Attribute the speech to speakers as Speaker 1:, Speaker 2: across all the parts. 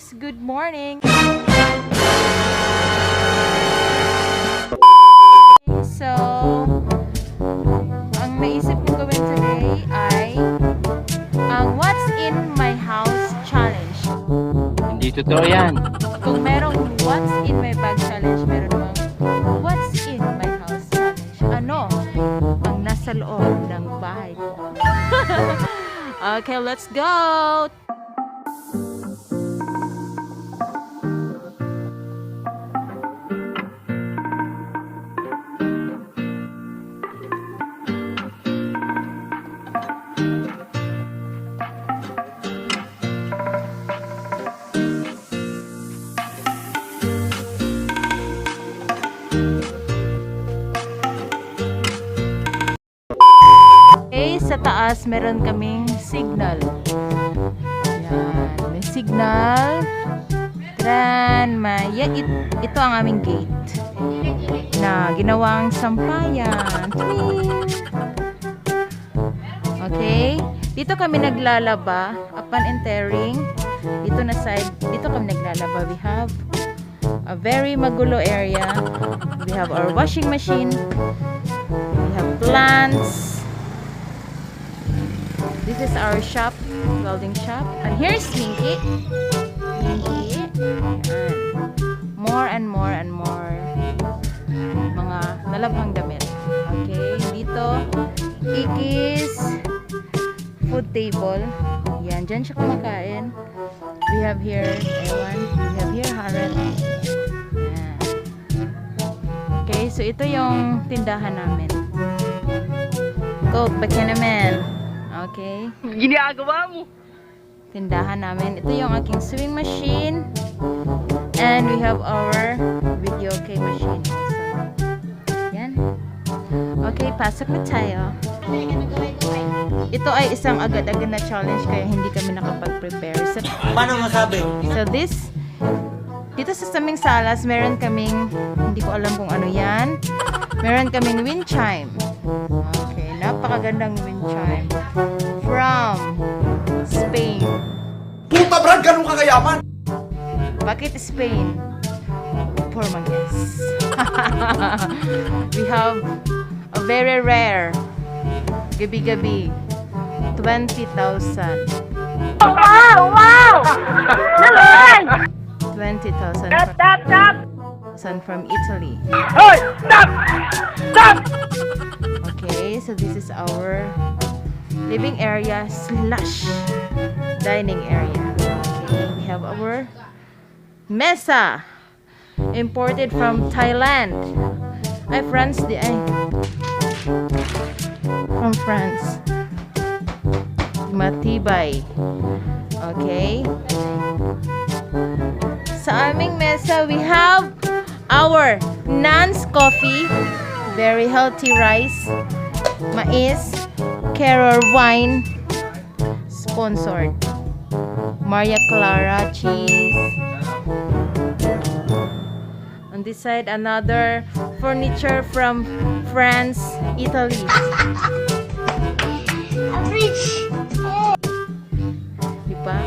Speaker 1: guys! Good morning! So, ang naisip kong gawin today ay ang What's in My House Challenge.
Speaker 2: Hindi totoo yan.
Speaker 1: Kung merong What's in My Bag Challenge, meron namang What's in My House Challenge. Ano ang nasa loob ng bahay ko? Okay, let's go! Okay, sa taas meron kaming signal. Yan, may signal. Then, ito ang aming gate na ginawang sampayan. Twing! Okay, dito kami naglalaba upon entering. Dito na side, dito kami naglalaba. We have a very magulo area. We have our washing machine. We have plants. This is our shop, welding shop. And here's Minky. Minky. Ayan. More and more and more mga nalabhang damit. Okay, dito Iki's food table. Yan, dyan siya kumakain. We have here Ewan. We have here Harold. Yan. Okay, so ito yung tindahan namin. Go, back naman. Okay.
Speaker 2: Ginagawa mo.
Speaker 1: Tindahan namin. Ito yung aking sewing machine. And we have our video game machine also. Yan. Okay, pasok na tayo. Ito ay isang agad-agad na challenge kaya hindi kami nakapag-prepare. So,
Speaker 2: Paano masabi?
Speaker 1: so dito sa saming salas, meron kaming, hindi ko alam kung ano yan. Meron kaming wind chime. Okay, napakagandang wind chime. From Spain.
Speaker 3: Puta Brad, ganun kakayaman!
Speaker 1: Bakit Spain? For my guess. We have a very rare gabi-gabi 20,000.
Speaker 4: Wow! Wow! Naman!
Speaker 1: 20,000 from Italy.
Speaker 4: Hoy! Stop! Stop!
Speaker 1: Okay, so this is our living area slash dining area. Okay, we have our mesa imported from Thailand. Ay, France di ay. From France. Matibay. Okay. Sa aming mesa, we have our Nan's coffee, very healthy rice, mais, Carol wine, sponsored. Maria Clara cheese. On this side, another furniture from France, Italy. Diba?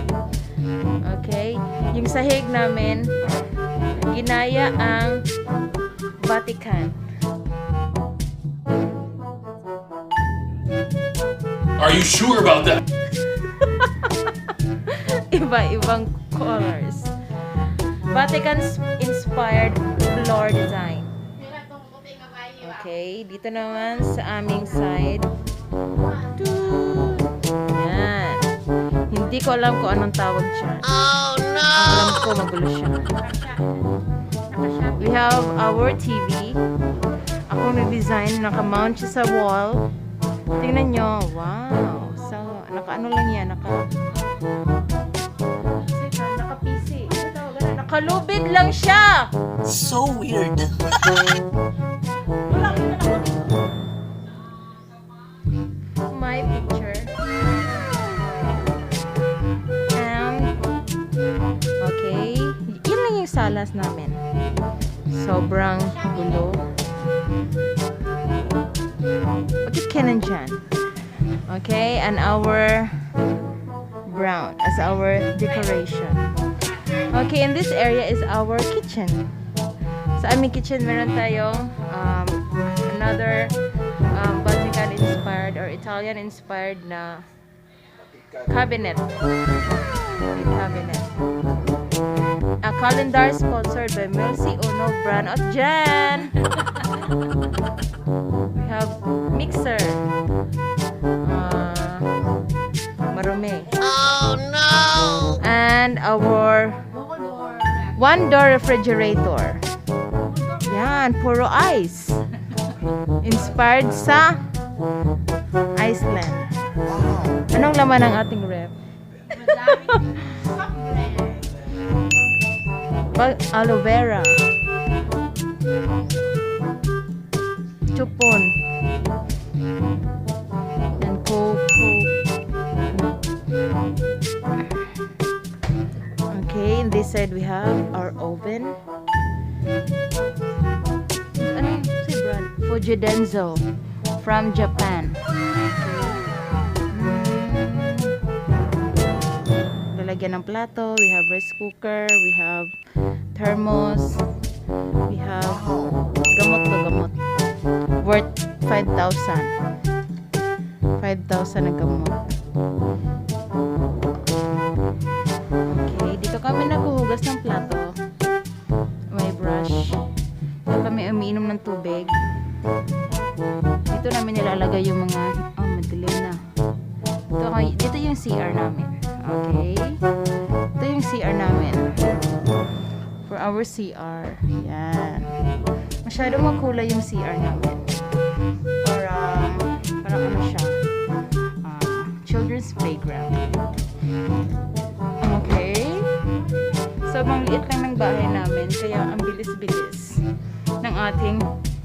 Speaker 1: Okay. Yung sahig namin, ginaya ang Vatican.
Speaker 3: Are you sure about that?
Speaker 1: Iba-ibang colors. Vatican-inspired floor design. Okay, dito naman sa aming side. Yan. Hindi ko alam kung anong tawag dyan. Oh, no! Ang alam ko, magulo siya. We have our TV. Ako nag-design, naka-mount siya sa wall. Tingnan nyo. Wow. So, naka-ano lang yan. Naka-PC. Nakalubid lang siya.
Speaker 2: So weird.
Speaker 1: My picture. And, okay. Yun lang yung salas namin. Sobrang gulo. Bakit ka nandyan? Okay, and our brown as our decoration. Okay, in this area is our kitchen. Sa aming kitchen, meron tayong another Vatican-inspired or Italian-inspired na cabinet. A calendar sponsored by Melcy Ono Brand at Jan. We have mixer. Marumi. Oh no! And our one-door refrigerator. Yan, puro ice. Inspired sa Iceland. Anong laman ng ating ref? Aloe vera. Chupon. And coke. Okay, in this side we have our oven. Ano si brand? Fujidenzo from Japan. Lalagyan ng plato. We have rice cooker. We have thermos. We have gamot. Worth 5,000. 5,000 na gamot. Okay, dito kami naghuhugas ng plato. May brush. Dito kami umiinom ng tubig. Dito namin nilalagay yung mga madilim na. Dito yung CR namin. Okay. Ito yung CR namin. For our CR. Yan. Masyado makulay yung CR namin. Parang ano siya. Children's playground. Okay. So, mangliit lang ng bahay namin. Kaya ang bilis-bilis ng ating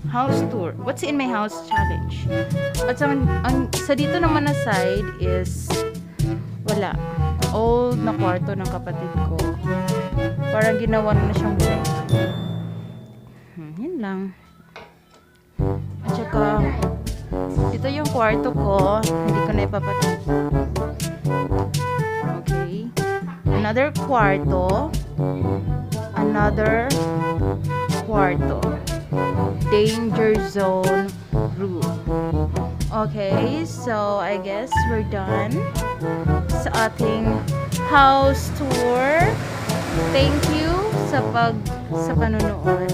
Speaker 1: house tour. What's in my house challenge? At sa dito naman na side is wala. Old na kwarto ng kapatid ko. Parang ginawa na siyang blank. Yun lang. At saka, ito yung kwarto ko. Hindi ko na ipapakita. Okay. Another kwarto. Another kwarto. Danger zone room. Okay, so I guess we're done sa ating house tour. Thank you sa panonood.